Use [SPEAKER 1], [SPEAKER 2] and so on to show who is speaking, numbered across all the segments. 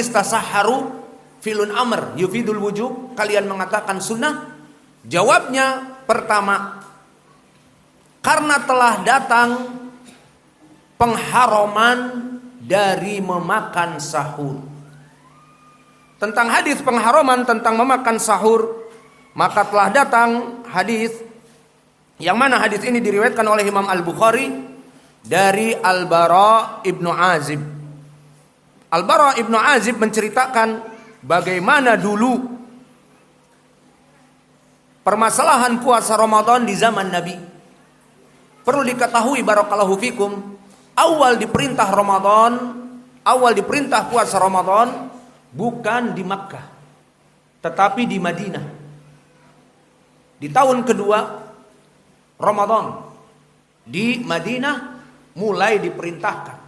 [SPEAKER 1] hadis tasahharu filun amr yufidul wujub, kalian mengatakan sunnah? Jawabnya, pertama, karena telah datang pengharaman dari memakan sahur. Tentang hadis pengharaman tentang memakan sahur, maka telah datang hadis yang mana hadis ini diriwayatkan oleh Imam Al-Bukhari dari Al-Bara ibnu Azib. Al-Bara ibnu Azib menceritakan bagaimana dulu permasalahan puasa Ramadan di zaman Nabi. Perlu diketahui barakallahu fikum, awal diperintah puasa Ramadan bukan di Makkah, tetapi di Madinah. Di tahun kedua Ramadan di Madinah mulai diperintahkan.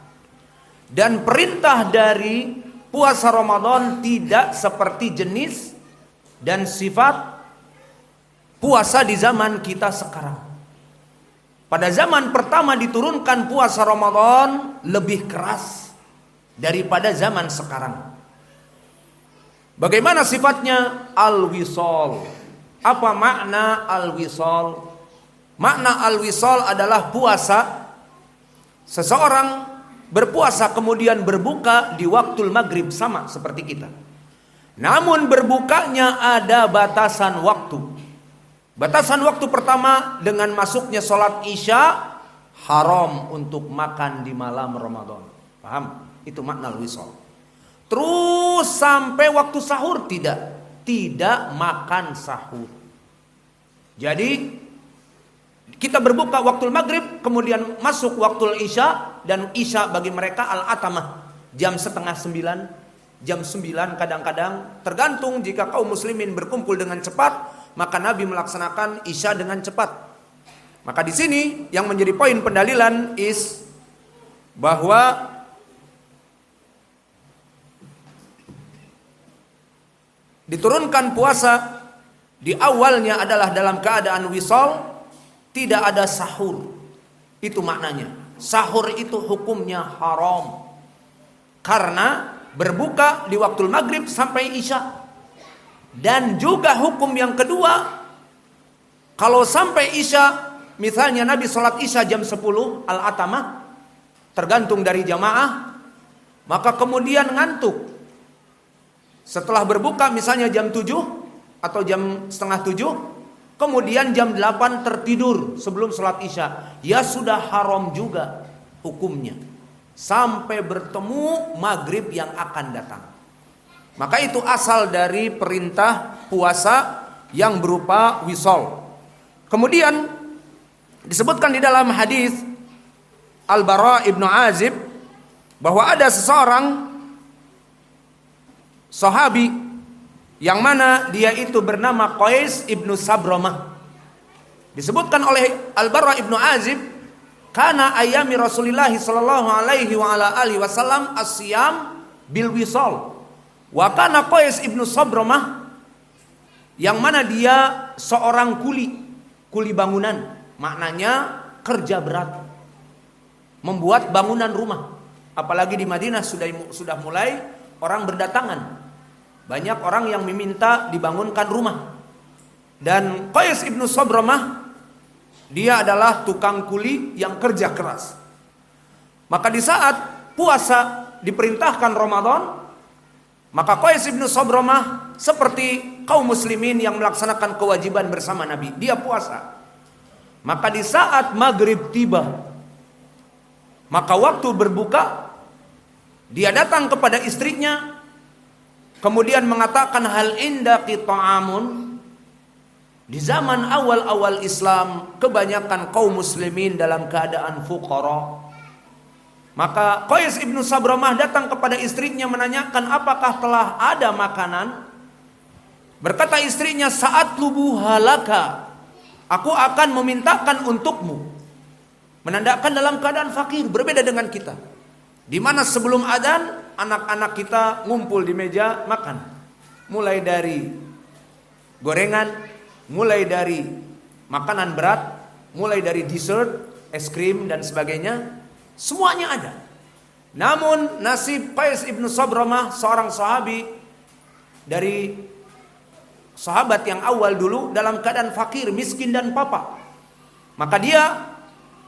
[SPEAKER 1] Dan perintah dari puasa Ramadan tidak seperti jenis dan sifat puasa di zaman kita sekarang. Pada zaman pertama diturunkan puasa Ramadan lebih keras daripada zaman sekarang. Bagaimana sifatnya? Al-wisal. Apa makna al-wisal? Makna al-wisal adalah puasa. Seseorang berpuasa kemudian berbuka di waktu maghrib, sama seperti kita. Namun berbukanya ada batasan waktu. Batasan waktu pertama, dengan masuknya sholat isya haram untuk makan di malam Ramadan. Paham? Itu makna al-wisal. Terus sampai waktu sahur tidak makan sahur. Jadi kita berbuka waktu maghrib, kemudian masuk waktu isya, dan isya bagi mereka al-atamah jam setengah 9, jam 9 kadang-kadang, tergantung jika kaum muslimin berkumpul dengan cepat, maka Nabi melaksanakan isya dengan cepat. Maka di sini yang menjadi poin pendalilan bahwa diturunkan puasa di awalnya adalah dalam keadaan wisal, tidak ada sahur. Itu maknanya. Sahur itu hukumnya haram. Karena berbuka di waktu maghrib sampai isya. Dan juga hukum yang kedua, kalau sampai isya, misalnya Nabi sholat isya jam 10 al-atamah, tergantung dari jamaah, maka kemudian ngantuk. Setelah berbuka misalnya jam 7 atau jam setengah 7, kemudian jam 8 tertidur sebelum sholat isya, ya sudah haram juga hukumnya sampai bertemu maghrib yang akan datang. Maka itu asal dari perintah puasa yang berupa wisal. Kemudian disebutkan di dalam hadis Al-Bara ibnu Azib bahwa ada seseorang sahabi yang mana dia itu bernama Qais ibnu Sabramah. Disebutkan oleh Al-Bara ibnu Azib, kana ayami Rasulullah sallallahu alaihi wa ala alihi wasallam as-siyam bil wisal. Wa kana Qais ibnu Sabramah, yang mana dia seorang kuli bangunan, maknanya kerja berat, membuat bangunan rumah. Apalagi di Madinah sudah mulai orang berdatangan. Banyak orang yang meminta dibangunkan rumah. Dan Qais ibnu Sabramah, dia adalah tukang kuli yang kerja keras. Maka di saat puasa diperintahkan Ramadan, maka Qais ibnu Sabramah seperti kaum muslimin yang melaksanakan kewajiban bersama Nabi, dia puasa. Maka di saat maghrib tiba, maka waktu berbuka, dia datang kepada istrinya, kemudian mengatakan, hal indaki ta'amun. Di zaman awal-awal Islam, kebanyakan kaum muslimin dalam keadaan fuqara. Maka Qais ibnu Sabramah datang kepada istrinya menanyakan, apakah telah ada makanan? Berkata istrinya, saat lubuh halaka, aku akan memintakan untukmu. Menandakan dalam keadaan fakir, berbeda dengan kita, di mana sebelum adzan anak-anak kita ngumpul di meja makan, mulai dari gorengan, mulai dari makanan berat, mulai dari dessert, es krim dan sebagainya, semuanya ada. Namun nasib Qais ibnu Sabramah, seorang sahabi dari sahabat yang awal dulu, dalam keadaan fakir, miskin dan papa. Maka dia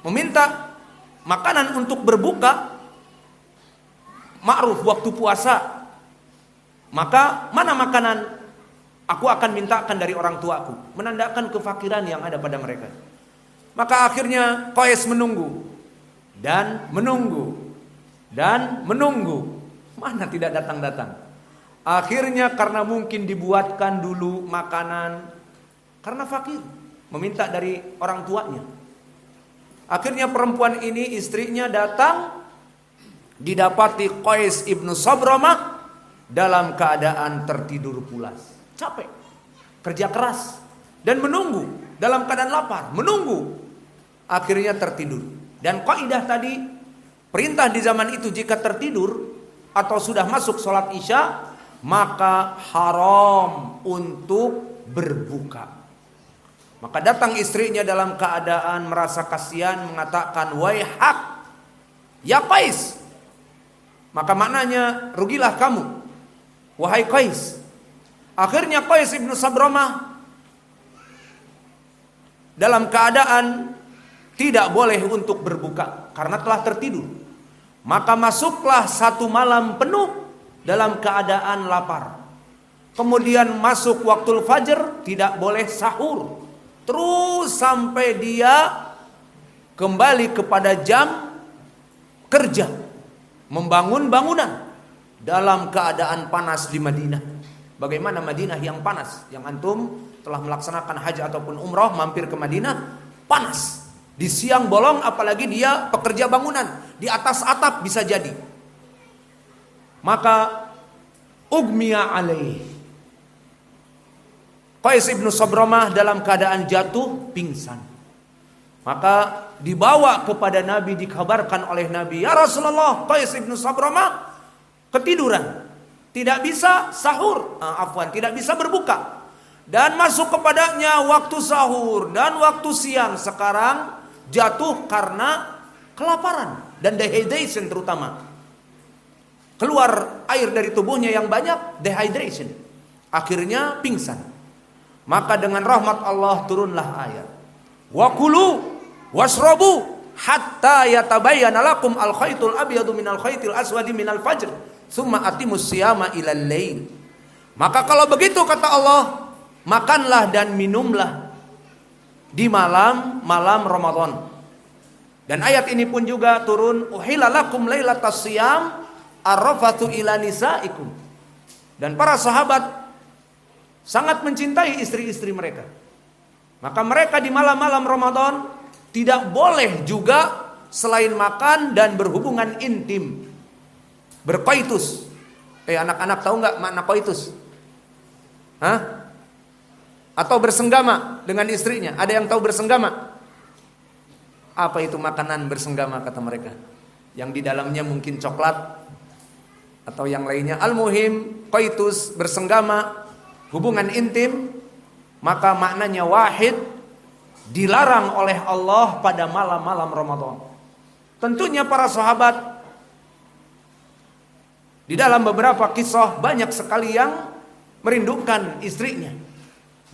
[SPEAKER 1] meminta makanan untuk berbuka, ma'ruf waktu puasa. Maka mana makanan? Aku akan mintakan dari orang tuaku, menandakan kefakiran yang ada pada mereka. Maka akhirnya Qais menunggu dan menunggu dan menunggu, mana tidak datang-datang. Akhirnya karena mungkin dibuatkan dulu makanan, karena fakir, meminta dari orang tuanya. Akhirnya perempuan ini, istrinya datang, didapati Qais ibnu Sabramah dalam keadaan tertidur pulas, capek, kerja keras, dan menunggu dalam keadaan lapar, menunggu. Akhirnya tertidur. Dan kaidah tadi, perintah di zaman itu jika tertidur atau sudah masuk sholat isya, maka haram untuk berbuka. Maka datang istrinya dalam keadaan merasa kasihan, mengatakan, "Waihak, ya Qais." Maka maknanya, rugilah kamu, wahai Qais. Akhirnya Qais ibnu Sabramah dalam keadaan tidak boleh untuk berbuka karena telah tertidur. Maka masuklah satu malam penuh dalam keadaan lapar. Kemudian masuk waktu fajar, tidak boleh sahur. Terus sampai dia kembali kepada jam kerja, membangun bangunan dalam keadaan panas di Madinah. Bagaimana Madinah yang panas? Yang antum telah melaksanakan haji ataupun umrah, mampir ke Madinah, panas. Di siang bolong, apalagi dia pekerja bangunan, di atas atap bisa jadi. Maka ugmiya alaih, Qais ibnu Sabramah dalam keadaan jatuh pingsan. Maka dibawa kepada Nabi, dikabarkan oleh Nabi, "Ya Rasulullah, Qais ibnu Sabramah ketiduran, tidak bisa sahur, tidak bisa berbuka, dan masuk kepadanya waktu sahur dan waktu siang. Sekarang jatuh karena kelaparan dan dehydration, terutama keluar air dari tubuhnya yang banyak, dehydration, akhirnya pingsan." Maka dengan rahmat Allah turunlah ayat, "Wa kulu washrabu hatta yatabayyana lakum al-khaytul abyadu minal khaytil aswadi minal fajr tsumma atimus siyama ilal lail." Maka kalau begitu, kata Allah, makanlah dan minumlah di malam-malam Ramadan. Dan ayat ini pun juga turun, "Uhilla lakum lailatas siyam arrafathu ila nisaikum." Dan para sahabat sangat mencintai istri-istri mereka. Maka mereka di malam-malam Ramadan tidak boleh juga selain makan dan berhubungan intim, berkoitus. Anak-anak tahu nggak makna koitus? Hah? Atau bersenggama dengan istrinya? Ada yang tahu bersenggama? Apa itu makanan bersenggama, kata mereka? Yang di dalamnya mungkin coklat atau yang lainnya. Al-muhim, koitus, bersenggama, hubungan intim, maka maknanya wahid, dilarang oleh Allah pada malam-malam Ramadan. Tentunya para sahabat di dalam beberapa kisah banyak sekali yang merindukan istrinya.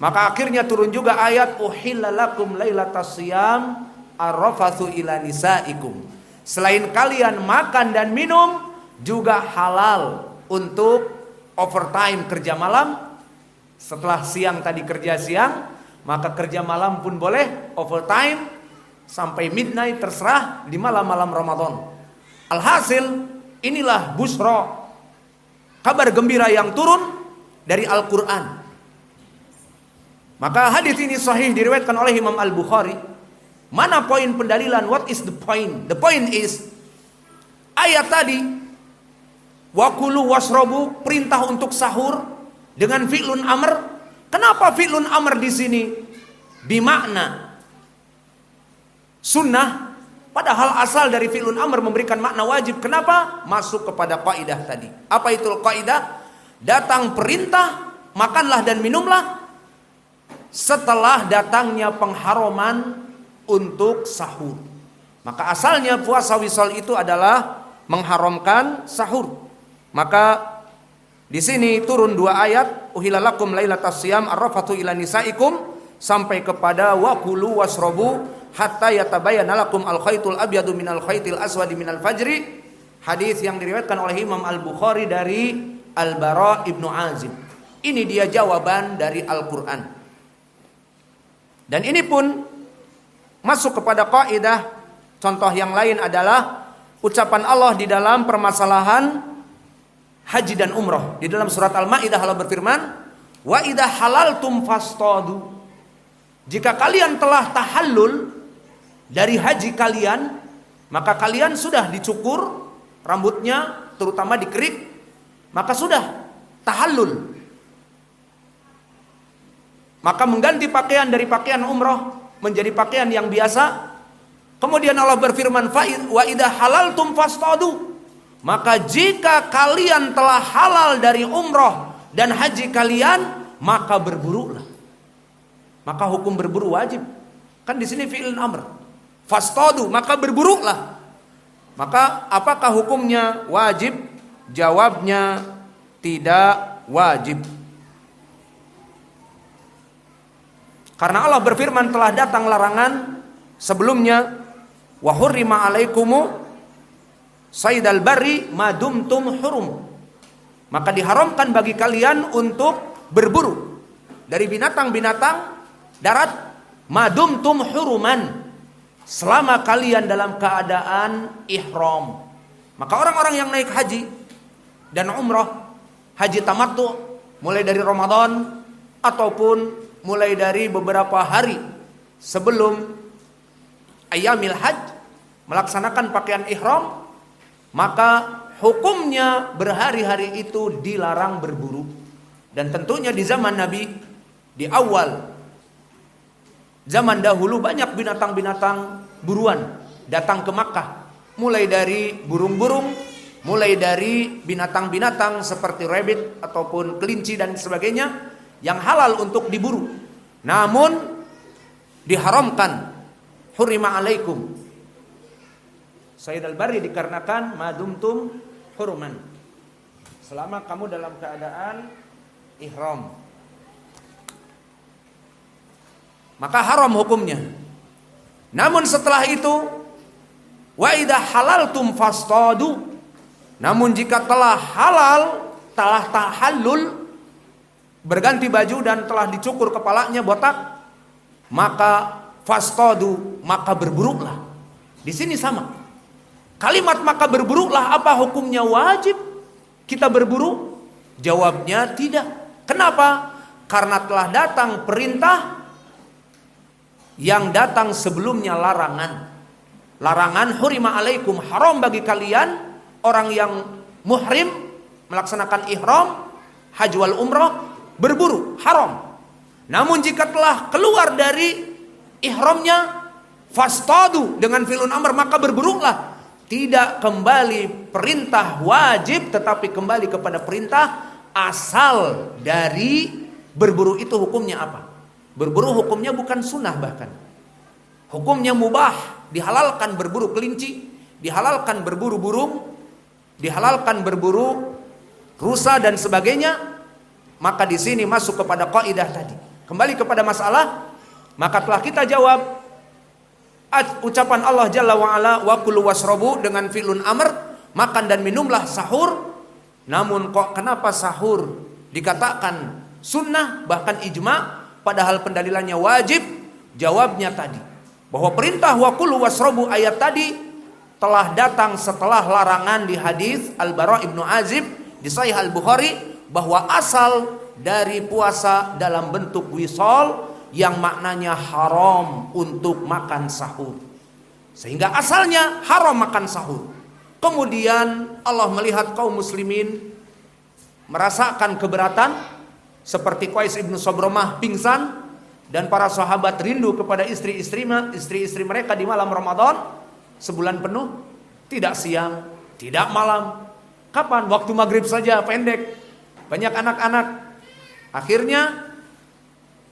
[SPEAKER 1] Maka akhirnya turun juga ayat, "Uhilla lakum lailatas siyam arrafathu ila nisaikum." Selain kalian makan dan minum, juga halal untuk overtime, kerja malam. Setelah siang tadi kerja siang, maka kerja malam pun boleh overtime sampai midnight, terserah di malam-malam Ramadan. Alhasil, inilah busra, kabar gembira yang turun dari Al-Quran. Maka hadis ini sahih, diriwayatkan oleh Imam Al-Bukhari. Mana poin pendalilan? What is the point? The point is, ayat tadi, "Wakulu wasrobu", perintah untuk sahur dengan fi'lun amr. Kenapa fi'lun amr di sini bimakna sunnah, padahal asal dari fi'lun amr memberikan makna wajib? Kenapa? Masuk kepada kaidah tadi. Apa itu kaidah? Datang perintah, makanlah dan minumlah, setelah datangnya pengharaman untuk sahur. Maka asalnya puasa wisal itu adalah mengharamkan sahur. Maka di sini turun 2 ayat, uhilalakum lailatas siyam arrafatu ila nisaikum, sampai kepada wakulu wasrobu hatta yatabayyana lakum al-khaytul abyadu minal khaytil aswadi minal fajri. Hadis yang diriwayatkan oleh Imam Al-Bukhari dari Al-Bara ibnu Azib. Ini dia jawaban dari Al-Quran. Dan ini pun masuk kepada kaidah. Contoh yang lain adalah ucapan Allah di dalam permasalahan haji dan umrah. Di dalam surat Al-Maidah Allah berfirman, wa idza halaltum fastadu. Jika kalian telah tahallul dari haji kalian, maka kalian sudah dicukur rambutnya, terutama dikerik, maka sudah tahallul. Maka mengganti pakaian dari pakaian umrah menjadi pakaian yang biasa. Kemudian Allah berfirman, wa idza halaltum fastadu. Maka jika kalian telah halal dari umrah dan haji kalian, maka berburulah. Maka hukum berburu wajib. Kan di sini fi'il amr. Fastadu, maka berburulah. Maka apakah hukumnya wajib? Jawabnya tidak wajib. Karena Allah berfirman telah datang larangan sebelumnya, wa hurrima alaikumu saydal barri madumtum hurum. Maka diharamkan bagi kalian untuk berburu dari binatang-binatang darat madumtum huruman, selama kalian dalam keadaan ihram. Maka orang-orang yang naik haji dan umrah, haji tamattu mulai dari Ramadan ataupun mulai dari beberapa hari sebelum ayyamil hajj melaksanakan pakaian ihram, maka hukumnya berhari-hari itu dilarang berburu. Dan tentunya di zaman Nabi, di awal zaman dahulu banyak binatang-binatang buruan datang ke Makkah. Mulai dari burung-burung, mulai dari binatang-binatang seperti rabbit ataupun kelinci dan sebagainya yang halal untuk diburu. Namun diharamkan, hurrima alaikum saydal barri, dikarenakan madumtum huruman, selama kamu dalam keadaan ihram. Maka haram hukumnya. Namun setelah itu, wa idza halaltum fastadu. Namun jika telah halal, telah tahallul, berganti baju dan telah dicukur kepalanya botak, maka fastadu, maka berburuklah. Di sini sama. Kalimat maka berburuklah, apa hukumnya wajib kita berburu? Jawabnya tidak. Kenapa? Karena telah datang perintah yang datang sebelumnya larangan. Larangan hurima alaikum, haram bagi kalian orang yang muhrim melaksanakan ihram, haji wal umrah, berburu, haram. Namun jika telah keluar dari ihramnya, fastadu dengan fi'lun amr, maka berburulah. Tidak kembali perintah wajib, tetapi kembali kepada perintah asal dari berburu itu. Hukumnya apa? Berburu hukumnya bukan sunnah, bahkan hukumnya mubah. Dihalalkan berburu kelinci, dihalalkan berburu burung, dihalalkan berburu rusa dan sebagainya. Maka di sini masuk kepada kaidah tadi. Kembali kepada masalah, maka telah kita jawab ucapan Allah Jalla wa Ala, wa kulu wasrobu dengan fi'lun amr, makan dan minumlah, sahur. Namun kok kenapa sahur dikatakan sunnah bahkan ijma, padahal pendalilannya wajib? Jawabnya tadi, bahwa perintah wa kulu wasrobu ayat tadi telah datang setelah larangan di hadis Al-Bara ibnu Azib di Sahih Al-Bukhari, bahwa asal dari puasa dalam bentuk wisol yang maknanya haram untuk makan sahur, sehingga asalnya haram makan sahur. Kemudian Allah melihat kaum muslimin merasakan keberatan, seperti Qais ibnu Sabromah pingsan, dan para sahabat rindu kepada istri-istri mereka di malam Ramadan sebulan penuh, tidak siang, tidak malam. Kapan? Waktu maghrib saja pendek, banyak anak-anak. Akhirnya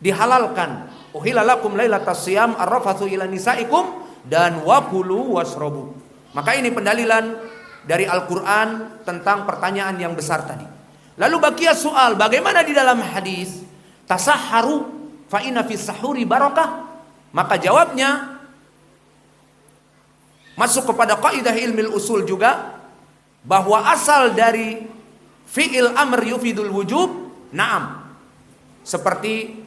[SPEAKER 1] dihalalkan, uhilla lakum lailatas siyam arrafathu ila nisaikum, dan wakulu wasrobu. Maka ini pendalilan dari Al-Quran tentang pertanyaan yang besar tadi. Lalu bakia soal, bagaimana di dalam hadis tasahharu fa inna fis sahuri barakah? Maka jawabnya masuk kepada kaidah ilmu usul juga, bahwa asal dari fi'il amr yufidul wujub, na'am. Seperti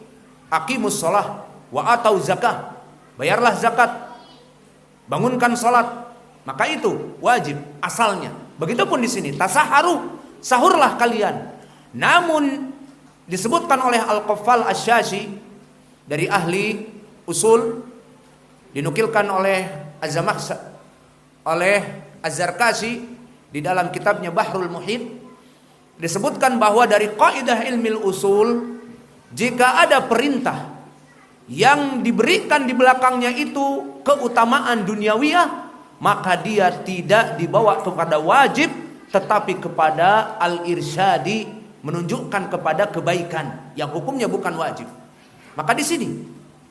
[SPEAKER 1] aqimus shalah wa atau zakah, bayarlah zakat, bangunkan salat, maka itu wajib asalnya. Begitupun di sini tasahharu, sahurlah kalian. Namun disebutkan oleh Al-Qaffal Asy-Syashi dari ahli usul, dinukilkan oleh oleh Az-Zarkashi di dalam kitabnya Bahrul Muhit, disebutkan bahwa dari kaidah ilmu usul, jika ada perintah yang diberikan di belakangnya itu keutamaan duniawiyah, maka dia tidak dibawa kepada wajib, tetapi kepada al-irsyadi, menunjukkan kepada kebaikan yang hukumnya bukan wajib. Maka di sini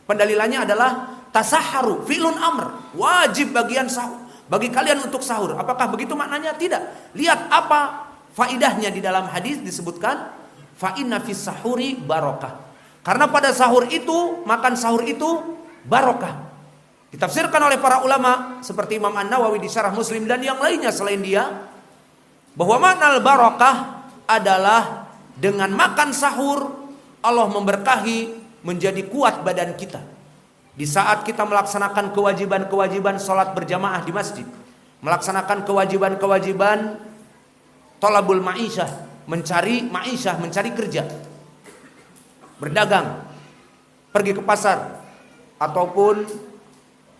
[SPEAKER 1] pendalilannya adalah tasahharu fi'lun amr, wajib bagi kalian untuk sahur. Apakah begitu maknanya? Tidak. Lihat apa faidahnya di dalam hadis disebutkan fa inna fis sahuri barakah. Karena pada sahur itu, makan sahur itu barakah. Ditafsirkan oleh para ulama seperti Imam An-Nawawi di Syarah Muslim dan yang lainnya selain dia, bahwa makna barakah adalah dengan makan sahur Allah memberkahi, menjadi kuat badan kita. Di saat kita melaksanakan kewajiban-kewajiban sholat berjamaah di masjid, melaksanakan kewajiban-kewajiban thalabul ma'isyah, mencari kerja, berdagang, pergi ke pasar, ataupun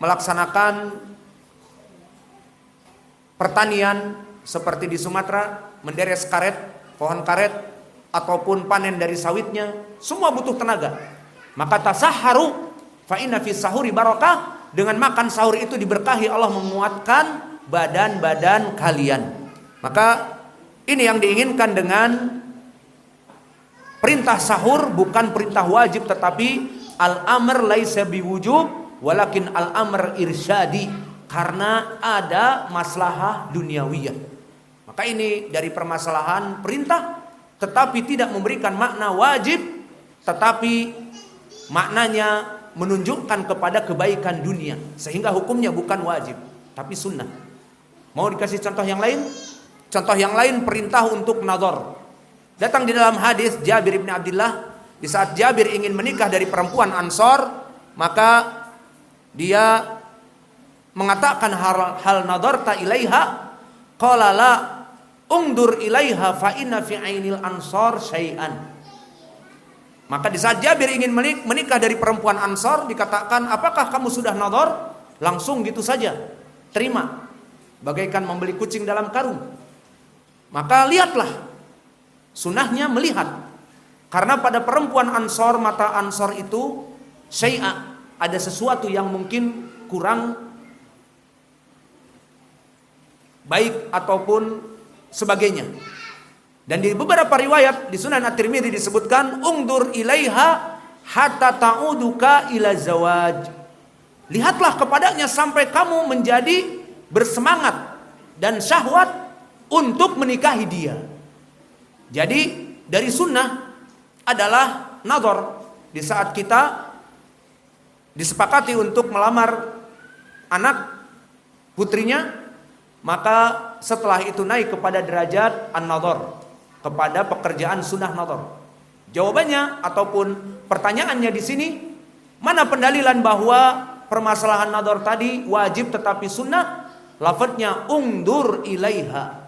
[SPEAKER 1] melaksanakan pertanian seperti di Sumatera, menderes karet, pohon karet, ataupun panen dari sawitnya, semua butuh tenaga. Maka tasahharu fa inna fis sahuri barakah, dengan makan sahur itu diberkahi, Allah menguatkan badan-badan kalian. Maka ini yang diinginkan dengan perintah sahur, bukan perintah wajib, tetapi al-amr laisa biwujub walakin al-amr irsyadi, karena ada maslahah duniawiyah. Maka ini dari permasalahan perintah, tetapi tidak memberikan makna wajib, tetapi maknanya menunjukkan kepada kebaikan dunia, sehingga hukumnya bukan wajib tapi sunnah. Mau dikasih contoh yang lain? Contoh yang lain perintah untuk nadhar. Datang di dalam hadis Jabir bin Abdullah, di saat Jabir ingin menikah dari perempuan Ansor, maka dia mengatakan hal nadharta ilaiha, qala la ungdur ilaiha fa inna fi ainil ansor syai'an. Maka di saat Jabir ingin menikah dari perempuan Ansor, dikatakan, apakah kamu sudah nadhar? Langsung gitu saja terima, bagaikan membeli kucing dalam karung. Maka lihatlah, sunnahnya melihat, karena pada perempuan Ansor, mata Ansor itu syai'a, ada sesuatu yang mungkin kurang baik ataupun sebagainya. Dan di beberapa riwayat di Sunan At-Tirmidzi disebutkan ungdur ilaiha hatta ta'uduka ila zawaj. Lihatlah kepadanya sampai kamu menjadi bersemangat dan syahwat untuk menikahi dia. Jadi dari sunnah adalah nadhar. Di saat kita disepakati untuk melamar anak putrinya, maka setelah itu naik kepada derajat an-nadhar, kepada pekerjaan sunnah nadhar. Jawabannya ataupun pertanyaannya di sini, mana pendalilan bahwa permasalahan nadhar tadi wajib tetapi sunnah? Lafadznya ungdur ilaiha,